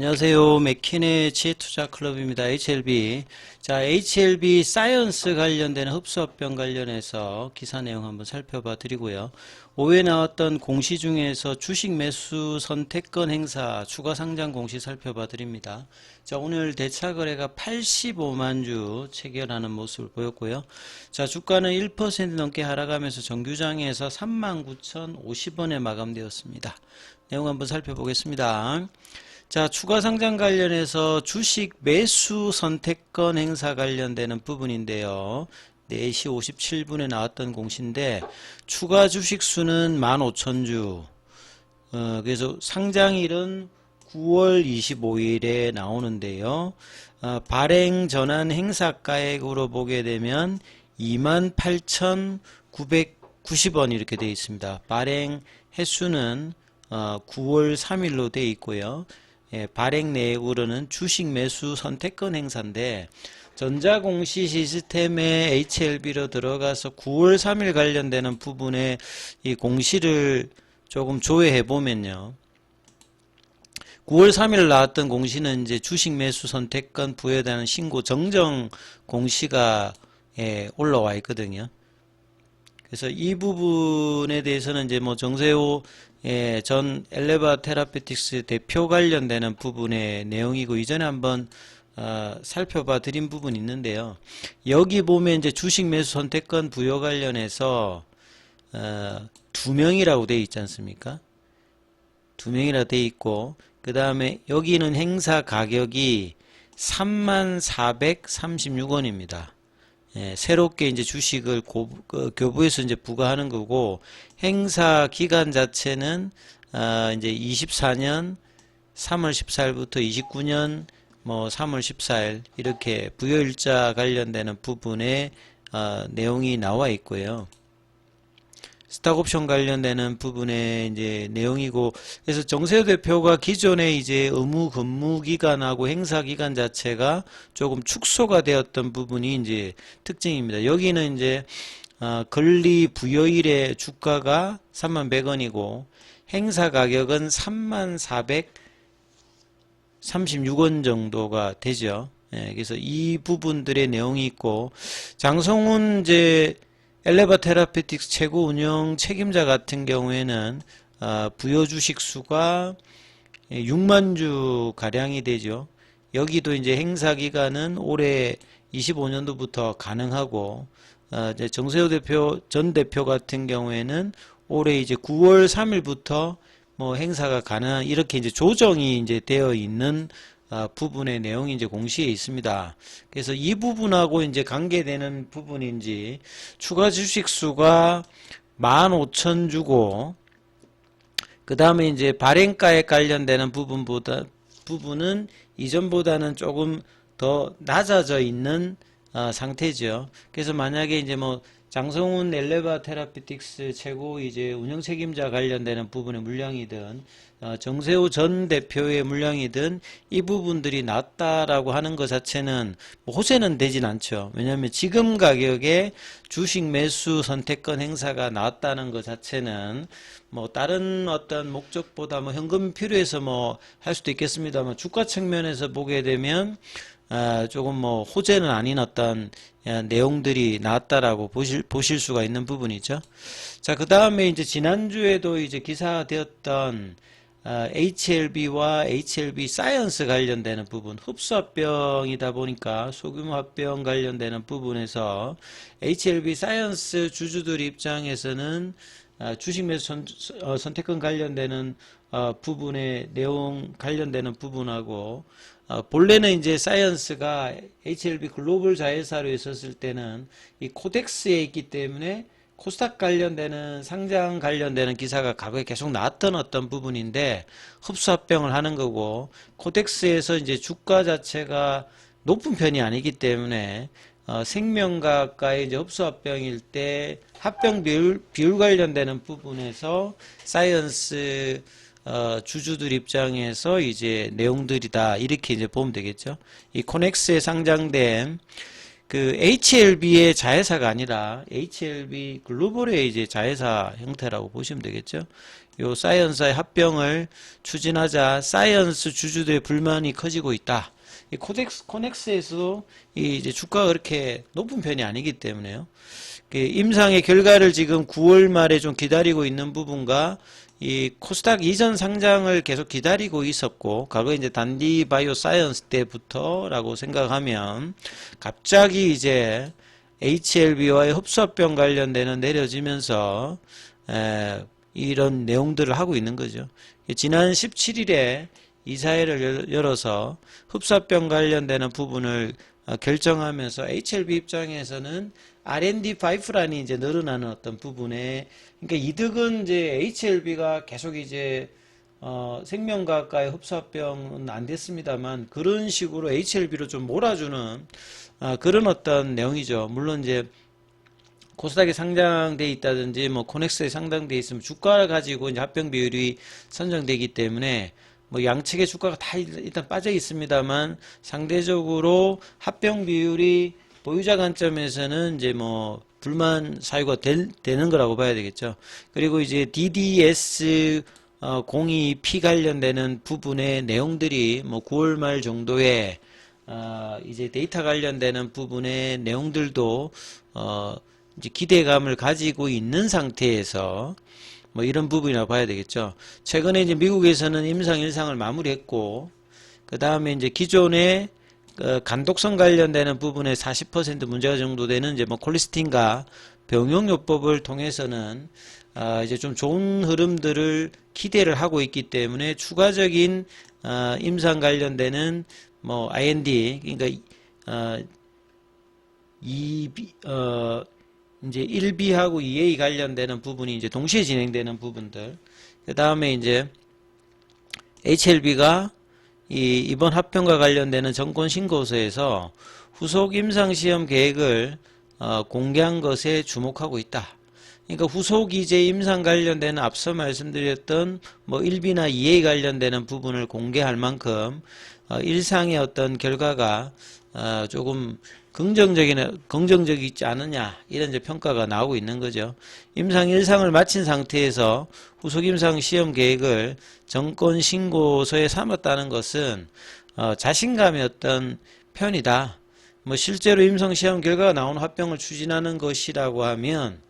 안녕하세요. 맥킨의 지혜투자클럽입니다. HLB. 자, HLB 사이언스 관련된 흡수합병 관련해서 기사 내용 한번 살펴봐 드리고요. 5회 나왔던 공시 중에서 주식 매수 선택권 행사 추가 상장 공시 살펴봐 드립니다. 자, 오늘 대차 거래가 85만 주 체결하는 모습을 보였고요. 자, 주가는 1% 넘게 하락하면서 정규장에서 39,050원에 마감되었습니다. 내용 한번 살펴보겠습니다. 자, 추가 상장 관련해서 주식 매수 선택권 행사 관련되는 부분인데요. 4시 57분에 나왔던 공시인데 추가 주식 수는 15,000주. 그래서 상장일은 9월 25일에 나오는데요. 발행 전환 행사가액으로 보게 되면 28,990원 이렇게 되어 있습니다. 발행 횟수는 9월 3일로 되어 있고요. 발행 내역으로는 주식 매수 선택권 행사인데 전자공시 시스템에 HLB로 들어가서 9월 3일 관련되는 부분에 이 공시를 조금 조회해 보면요. 9월 3일 나왔던 공시는 이제 주식 매수 선택권 부여되는 신고 정정 공시가 올라와 있거든요. 그래서 이 부분에 대해서는 이제 뭐 정세호 전 엘레바 테라피틱스 대표 관련되는 부분의 내용이고 이전에 한번 살펴봐 드린 부분이 있는데요. 여기 보면 이제 주식 매수 선택권 부여 관련해서 2명이라고 되어 있지 않습니까? 2명이라 되어 있고 그 다음에 여기는 행사 가격이 34,436원입니다. 새롭게 이제 주식을 교부해서 이제 부과하는 거고 행사 기간 자체는 이제 24년 3월 14일부터 29년 뭐 3월 14일 이렇게 부여일자 관련되는 부분에 내용이 나와 있고요. 스탁옵션 관련되는 부분의 이제 내용이고, 그래서 정세호 대표가 기존에 이제 의무 근무 기간하고 행사 기간 자체가 조금 축소가 되었던 부분이 이제 특징입니다. 여기는 이제 권리 부여일의 주가가 31,100원이고 행사 가격은 34,436원 정도가 되죠. 그래서 이 부분들의 내용이 있고 장성훈 이제 엘레바 테라피틱스 최고 운영 책임자 같은 경우에는 부여 주식 수가 6만 주 가량이 되죠. 여기도 이제 행사 기간은 올해 25년도부터 가능하고 이제 정세호 대표 전 대표 같은 경우에는 올해 이제 9월 3일부터 뭐 행사가 가능한 이렇게 이제 조정이 이제 되어 있는 부분의 내용이 이제 공시에 있습니다. 그래서 이 부분하고 이제 관계되는 부분인지 추가 주식 수가 15,000주고 그 다음에 이제 발행가에 관련되는 부분은 이전보다는 조금 더 낮아져 있는 상태죠. 그래서 만약에 이제 뭐 장성훈 엘레바 테라피틱스 최고 이제 운영 책임자 관련되는 부분의 물량이든 정세호 전 대표의 물량이든 이 부분들이 낮다라고 하는 것 자체는 뭐 호재는 되진 않죠. 왜냐하면 지금 가격에 주식 매수 선택권 행사가 나왔다는 것 자체는 뭐 다른 어떤 목적보다 뭐 현금 필요해서 뭐 할 수도 있겠습니다만 주가 측면에서 보게 되면 조금 뭐 호재는 아닌 어떤 내용들이 나왔다라고 보실 수가 있는 부분이죠. 자, 그 다음에 이제 지난주에도 이제 기사되었던 HLB와 HLB 사이언스 관련되는 부분, 흡수합병이다 보니까 소규모 합병 관련되는 부분에서 HLB 사이언스 주주들 입장에서는 주식 매수 선택권 관련되는 부분의 내용 관련되는 부분하고 본래는 이제 사이언스가 HLB 글로벌 자회사로 있었을 때는 이 코덱스에 있기 때문에 코스닥 관련되는 상장 관련되는 기사가 과거에 계속 나왔던 어떤 부분인데 흡수합병을 하는 거고 코덱스에서 이제 주가 자체가 높은 편이 아니기 때문에 생명과학과의 이제 흡수합병일 때 합병 비율 관련되는 부분에서 사이언스 주주들 입장에서 이제 내용들이다 이렇게 이제 보면 되겠죠. 이 코넥스에 상장된 그 HLB의 자회사가 아니라 HLB 글로벌의 이제 자회사 형태라고 보시면 되겠죠. 요 사이언스의 합병을 추진하자 사이언스 주주들의 불만이 커지고 있다. 이 코넥스에서도 이제 주가가 그렇게 높은 편이 아니기 때문에요. 임상의 결과를 지금 9월 말에 좀 기다리고 있는 부분과 이 코스닥 이전 상장을 계속 기다리고 있었고, 과거 이제 단디 바이오 사이언스 때부터라고 생각하면 갑자기 이제 HLB와의 흡수합병 관련되는 내려지면서 이런 내용들을 하고 있는 거죠. 지난 17일에 이사회를 열어서 흡수합병 관련되는 부분을 결정하면서 HLB 입장에서는 R&D 파이프라인이 이제 늘어나는 어떤 부분에, 그러니까 이득은 이제 HLB가 계속 이제 생명과학과의 흡수합병은 안 됐습니다만 그런 식으로 HLB로 좀 몰아주는 그런 어떤 내용이죠. 물론 이제 코스닥에 상장돼 있다든지 뭐 코넥스에 상장돼 있으면 주가를 가지고 이제 합병 비율이 선정되기 때문에 뭐 양측의 주가가 다 일단 빠져 있습니다만 상대적으로 합병 비율이 보유자 관점에서는 이제 뭐 불만 사유가 되는 거라고 봐야 되겠죠. 그리고 이제 DDS 02P 관련되는 부분의 내용들이 뭐 9월 말 정도에 이제 데이터 관련되는 부분의 내용들도 이제 기대감을 가지고 있는 상태에서 뭐 이런 부분이라고 봐야 되겠죠. 최근에 이제 미국에서는 임상 1상을 마무리했고, 그 다음에 이제 기존의 간독성 관련되는 부분에 40% 문제가 정도 되는 이제 뭐 콜리스틴과 병용요법을 통해서는 이제 좀 좋은 흐름들을 기대를 하고 있기 때문에 추가적인 임상 관련되는 뭐 IND, 그러니까 이제 1B하고 2A 관련되는 부분이 이제 동시에 진행되는 부분들. 그 다음에 이제 HLB가 이번 합병과 관련되는 정권 신고서에서 후속 임상시험 계획을 공개한 것에 주목하고 있다. 그러니까 후속 이제 임상 관련되는 앞서 말씀드렸던 뭐 1B나 2A 관련되는 부분을 공개할 만큼 일상의 어떤 결과가 조금 긍정적이지 않느냐, 이런 이제 평가가 나오고 있는 거죠. 임상 1상을 마친 상태에서 후속 임상 시험 계획을 정권 신고서에 삼았다는 것은 자신감의 어떤 편이다. 뭐 실제로 임상 시험 결과가 나온 합병을 추진하는 것이라고 하면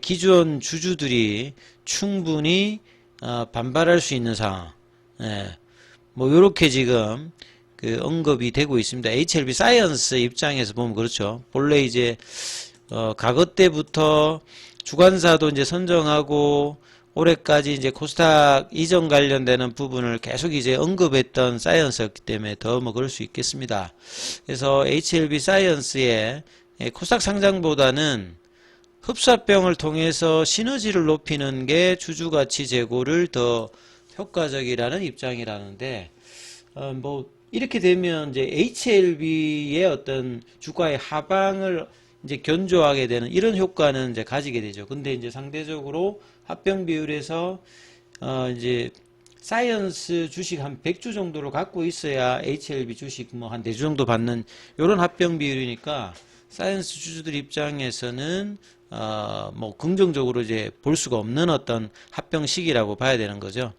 기존 주주들이 충분히 반발할 수 있는 상황. 뭐 요렇게 지금 언급이 되고 있습니다. HLB 사이언스 입장에서 보면 그렇죠. 본래 이제 과거 때부터 주관사도 이제 선정하고 올해까지 이제 코스닥 이전 관련되는 부분을 계속 이제 언급했던 사이언스였기 때문에 더 뭐 그럴 수 있겠습니다. 그래서 HLB 사이언스의 코스닥 상장보다는 흡수합병을 통해서 시너지를 높이는 게 주주가치 제고를 더 효과적이라는 입장이라는데, 뭐 이렇게 되면 이제 HLB의 어떤 주가의 하방을 이제 견조하게 되는 이런 효과는 이제 가지게 되죠. 근데 이제 상대적으로 합병 비율에서 이제 사이언스 주식 한 100주 정도를 갖고 있어야 HLB 주식 뭐 한 4주 정도 받는 이런 합병 비율이니까 사이언스 주주들 입장에서는 뭐 긍정적으로 이제 볼 수가 없는 어떤 합병 시기라고 봐야 되는 거죠.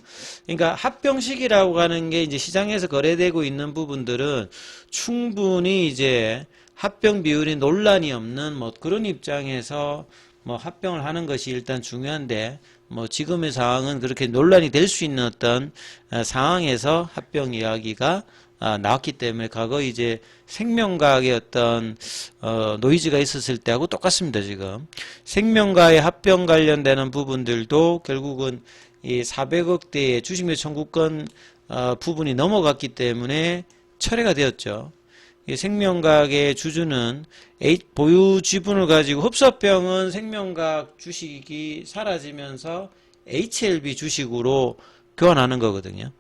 그러니까 합병 시기라고 하는 게 이제 시장에서 거래되고 있는 부분들은 충분히 이제 합병 비율이 논란이 없는 뭐 그런 입장에서 뭐 합병을 하는 것이 일단 중요한데, 뭐 지금의 상황은 그렇게 논란이 될 수 있는 어떤 상황에서 합병 이야기가 나왔기 때문에 과거 이제 생명과학의 어떤 노이즈가 있었을 때하고 똑같습니다. 지금 생명과의 합병 관련되는 부분들도 결국은 이 400억대의 주식매수 청구권 부분이 넘어갔기 때문에 철회가 되었죠. 이 생명과학의 주주는 보유 지분을 가지고 흡수합병은 생명과학 주식이 사라지면서 HLB 주식으로 교환하는 거거든요.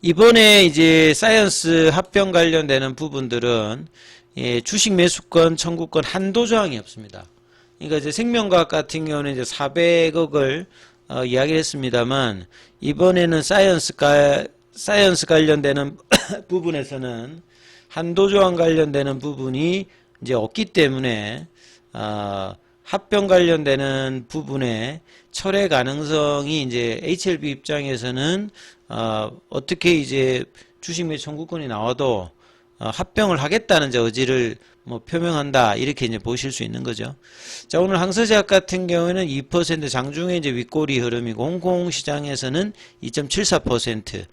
이번에 이제 사이언스 합병 관련되는 부분들은 주식 매수권, 청구권 한도 조항이 없습니다. 그러니까 이제 생명과학 같은 경우는 이제 400억을 이야기를 했습니다만, 이번에는 사이언스 관련되는 부분에서는 한도 조항 관련되는 부분이 이제 없기 때문에 합병 관련되는 부분에 철회 가능성이 이제 HLB 입장에서는 어떻게 이제 주식 매 청구권이 나와도 합병을 하겠다는 이제 의지를 뭐 표명한다 이렇게 이제 보실 수 있는 거죠. 자, 오늘 항서제약 같은 경우에는 2% 장중에 이제 윗꼬리 흐름이고 홍콩 시장에서는 2.74%.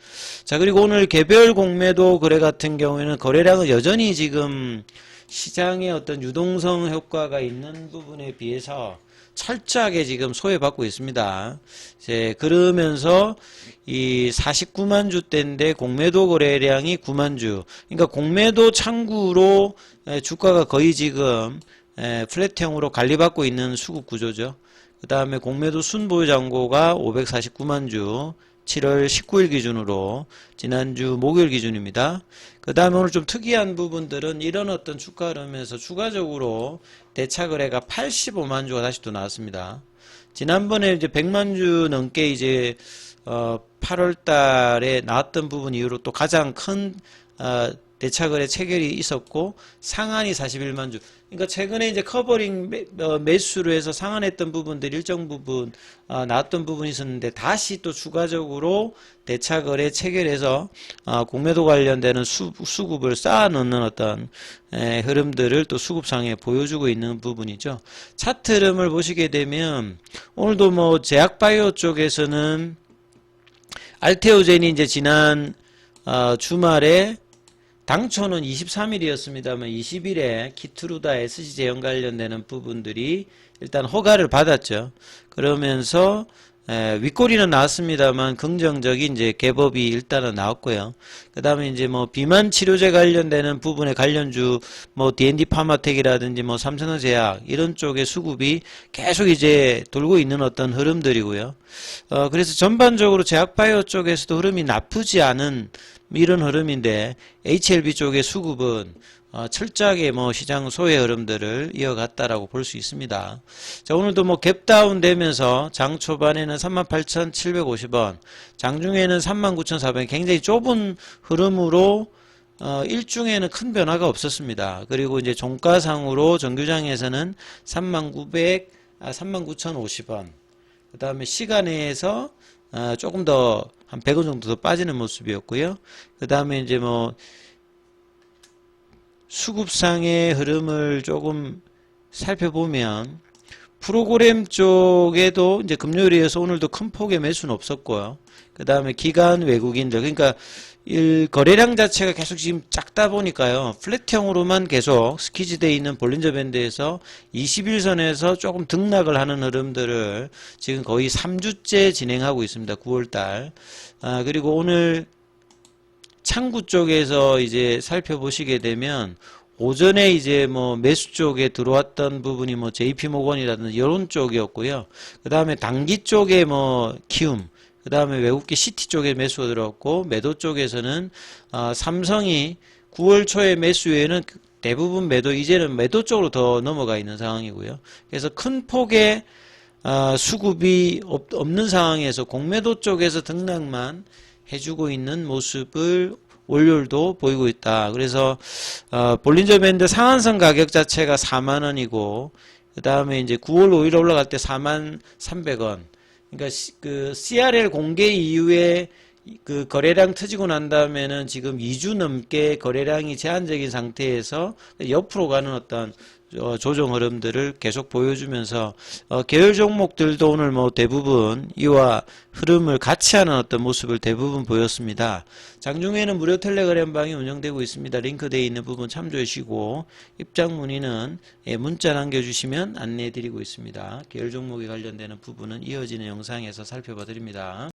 자, 그리고 오늘 개별 공매도 거래 같은 경우에는 거래량은 여전히 지금 시장의 어떤 유동성 효과가 있는 부분에 비해서 철저하게 지금 소외받고 있습니다. 이제 그러면서 이 49만 주대인데 공매도 거래량이 9만 주. 그러니까 공매도 창구로 주가가 거의 지금 플랫형으로 관리받고 있는 수급 구조죠. 그 다음에 공매도 순보유 잔고가 549만 주. 7월 19일 기준으로 지난주 목요일 기준입니다. 그 다음에 오늘 좀 특이한 부분들은 이런 어떤 주가 흐름에서 추가적으로 대차 거래가 85만 주가 다시 또 나왔습니다. 지난번에 이제 100만 주 넘게 이제 8월 달에 나왔던 부분 이후로 또 가장 큰 대차 거래 체결이 있었고 상한이 41만 주. 그러니까 최근에 이제 커버링 매수로 해서 상한했던 부분들 일정 부분 나왔던 부분이 있었는데 다시 또 추가적으로 대차 거래 체결해서 공매도 관련되는 수급을 쌓아놓는 어떤 흐름들을 또 수급상에 보여주고 있는 부분이죠. 차트 흐름을 보시게 되면 오늘도 뭐 제약바이오 쪽에서는 알테오젠이 이제 지난 주말에 당초는 23일이었습니다만 20일에 키트루다 SC 제형 관련되는 부분들이 일단 허가를 받았죠. 그러면서 윗꼬리는 나왔습니다만 긍정적인 이제 개법이 일단은 나왔고요. 그 다음에 이제 뭐 비만 치료제 관련되는 부분의 관련주 뭐 D&D 파마텍이라든지 뭐 삼성제약 이런 쪽의 수급이 계속 이제 돌고 있는 어떤 흐름들이고요. 그래서 전반적으로 제약바이오 쪽에서도 흐름이 나쁘지 않은 이런 흐름인데 HLB 쪽의 수급은 철저하게 뭐 시장 소외 흐름들을 이어갔다라고 볼 수 있습니다. 자, 오늘도 뭐 갭다운 되면서 장 초반에는 38,750원, 장중에는 39,400원, 굉장히 좁은 흐름으로 일중에는 큰 변화가 없었습니다. 그리고 이제 종가상으로 정규장에서는 39,050원, 그 다음에 시간에서 조금 더 한 100원 정도 더 빠지는 모습이었고요. 그 다음에 이제 뭐 수급상의 흐름을 조금 살펴보면 프로그램 쪽에도 이제 금요일이어서 오늘도 큰 폭의 매수는 없었고요. 그 다음에 기관 외국인들, 그러니까 거래량 자체가 계속 지금 작다 보니까요. 플랫형으로만 계속 스키즈되어 있는 볼린저 밴드에서 21선에서 조금 등락을 하는 흐름들을 지금 거의 3주째 진행하고 있습니다. 9월달. 그리고 오늘 창구 쪽에서 이제 살펴보시게 되면 오전에 이제 뭐 매수 쪽에 들어왔던 부분이 뭐 JP모건이라든지 이런 쪽이었고요. 그 다음에 단기 쪽에 뭐 키움, 그 다음에 외국계 시티 쪽에 매수가 들어왔고 매도 쪽에서는 삼성이 9월 초에 매수에는 대부분 매도, 이제는 매도 쪽으로 더 넘어가 있는 상황이고요. 그래서 큰 폭의 수급이 없는 상황에서 공매도 쪽에서 등락만 해주고 있는 모습을 월요일도 보이고 있다. 그래서 볼린저 밴드 상한선 가격 자체가 4만원이고 그 다음에 이제 9월 5일 올라갈 때 4,300원. 그러니까 그 CRL 공개 이후에 그 거래량 터지고 난 다음에는 지금 2주 넘게 거래량이 제한적인 상태에서 옆으로 가는 어떤 조정 흐름들을 계속 보여주면서 계열 종목들도 오늘 뭐 대부분 이와 흐름을 같이 하는 어떤 모습을 대부분 보였습니다. 장중에는 무료 텔레그램방이 운영되고 있습니다. 링크되어 있는 부분 참조해 주시고 입장 문의는 문자 남겨주시면 안내해 드리고 있습니다. 계열 종목에 관련되는 부분은 이어지는 영상에서 살펴봐 드립니다.